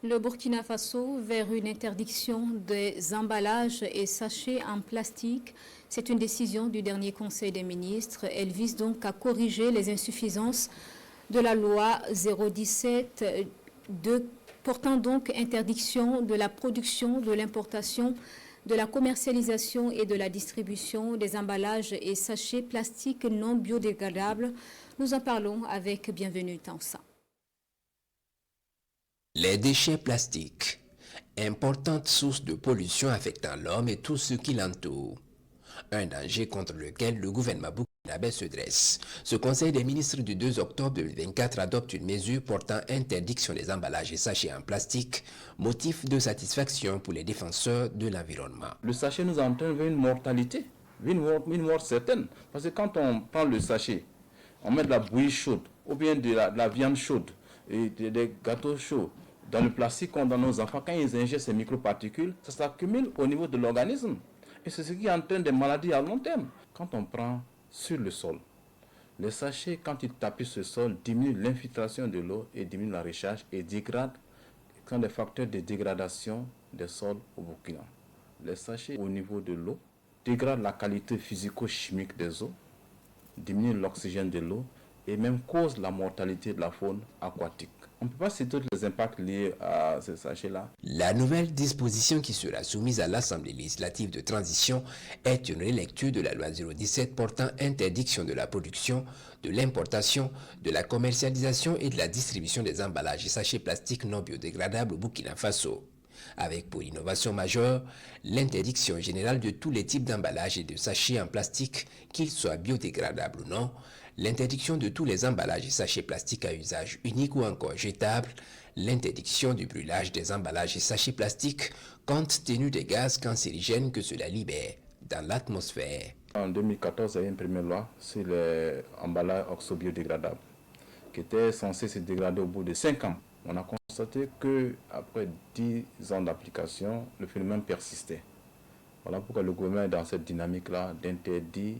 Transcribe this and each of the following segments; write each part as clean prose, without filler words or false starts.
Le Burkina Faso vers une interdiction des emballages et sachets en plastique. C'est une décision du dernier Conseil des ministres. Elle vise donc à corriger les insuffisances de la loi 017 portant donc interdiction de la production, de l'importation, de la commercialisation et de la distribution des emballages et sachets plastiques non biodégradables. Nous en parlons avec Bienvenue Tansa. Les déchets plastiques, importante source de pollution affectant l'homme et tout ce qui l'entoure. Un danger contre lequel le gouvernement burkinabé se dresse. Ce Conseil des ministres du 2 octobre 2024 adopte une mesure portant interdiction des emballages et sachets en plastique, motif de satisfaction pour les défenseurs de l'environnement. Le sachet nous entraîne vers une mortalité, une mort certaine. Parce que quand on prend le sachet, on met de la bouillie chaude ou bien de la viande chaude et des gâteaux chauds dans le plastique qu'on donne aux enfants. Quand ils ingèrent ces microparticules, ça s'accumule au niveau de l'organisme. Et c'est ce qui entraîne des maladies à long terme. Quand on prend sur le sol, les sachets, quand ils tapissent ce sol, diminuent l'infiltration de l'eau et diminuent la recharge et dégradent, sont des facteurs de dégradation des sols au Burkina. Les sachets au niveau de l'eau dégradent la qualité physico-chimique des eaux, diminuent l'oxygène de l'eau et même causent la mortalité de la faune aquatique. On ne peut pas citer tous les impacts liés à ces sachets-là. La nouvelle disposition qui sera soumise à l'Assemblée législative de transition est une relecture de la loi 017 portant interdiction de la production, de l'importation, de la commercialisation et de la distribution des emballages et sachets plastiques non biodégradables au Burkina Faso. Avec pour innovation majeure l'interdiction générale de tous les types d'emballages et de sachets en plastique, qu'ils soient biodégradables ou non, l'interdiction de tous les emballages et sachets plastiques à usage unique ou encore jetable, l'interdiction du brûlage des emballages et sachets plastiques compte tenu des gaz cancérigènes que cela libère dans l'atmosphère. En 2014, il y a eu une première loi sur les emballages oxo-biodégradables qui était censé se dégrader au bout de 5 ans. On a constaté qu'après 10 ans d'application, le phénomène persistait. Voilà pourquoi le gouvernement est dans cette dynamique-là d'interdire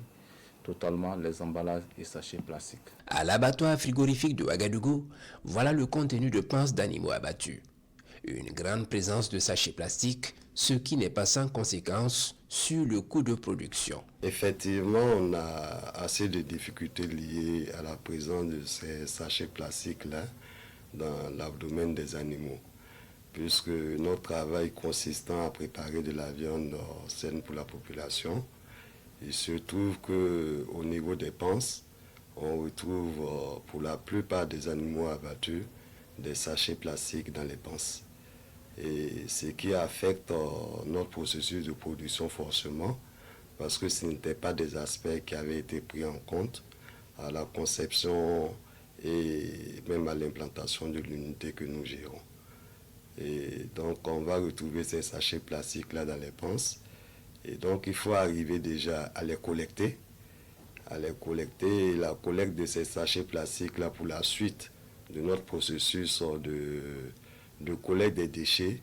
totalement les emballages et sachets plastiques. À l'abattoir frigorifique de Ouagadougou, voilà le contenu de panses d'animaux abattus. Une grande présence de sachets plastiques, ce qui n'est pas sans conséquence sur le coût de production. Effectivement, on a assez de difficultés liées à la présence de ces sachets plastiques-là dans l'abdomen des animaux, puisque notre travail consistant à préparer de la viande saine pour la population, il se trouve qu'au niveau des panses, on retrouve pour la plupart des animaux abattus des sachets plastiques dans les panses. Et ce qui affecte notre processus de production forcément, parce que ce n'étaient pas des aspects qui avaient été pris en compte à la conception et même à l'implantation de l'unité que nous gérons. Et donc on va retrouver ces sachets plastiques là dans les panses. Et donc il faut arriver déjà à les collecter. Et la collecte de ces sachets plastiques là pour la suite de notre processus de collecte des déchets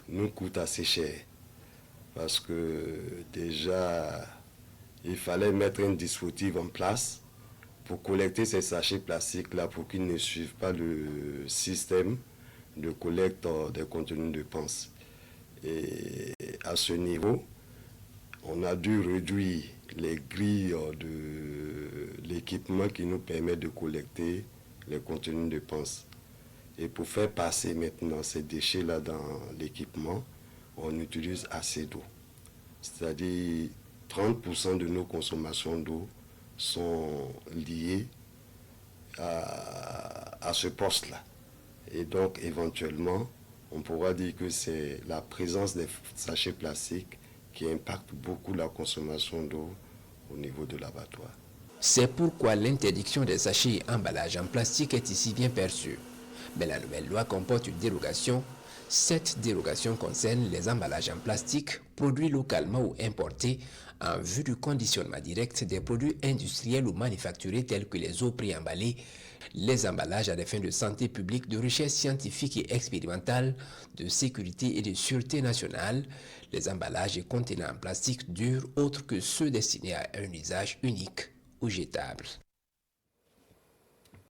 nous coûte assez cher. Parce que déjà il fallait mettre un dispositif en place pour collecter ces sachets plastiques là pour qu'ils ne suivent pas le système de collecte des contenus de panse. Et à ce niveau, on a dû réduire les grilles de l'équipement qui nous permet de collecter les contenus de panse. Et pour faire passer maintenant ces déchets-là dans l'équipement, on utilise assez d'eau. C'est-à-dire 30% de nos consommations d'eau sont liées à ce poste-là. Et donc éventuellement, on pourra dire que c'est la présence des sachets plastiques qui impacte beaucoup la consommation d'eau au niveau de l'abattoir. C'est pourquoi l'interdiction des sachets et emballages en plastique est ici bien perçue. Mais la nouvelle loi comporte une dérogation. Cette dérogation concerne les emballages en plastique produits localement ou importés en vue du conditionnement direct des produits industriels ou manufacturés tels que les eaux préemballées, les emballages à des fins de santé publique, de recherche scientifique et expérimentale, de sécurité et de sûreté nationale, les emballages et contenants en plastique dur autres que ceux destinés à un usage unique ou jetable.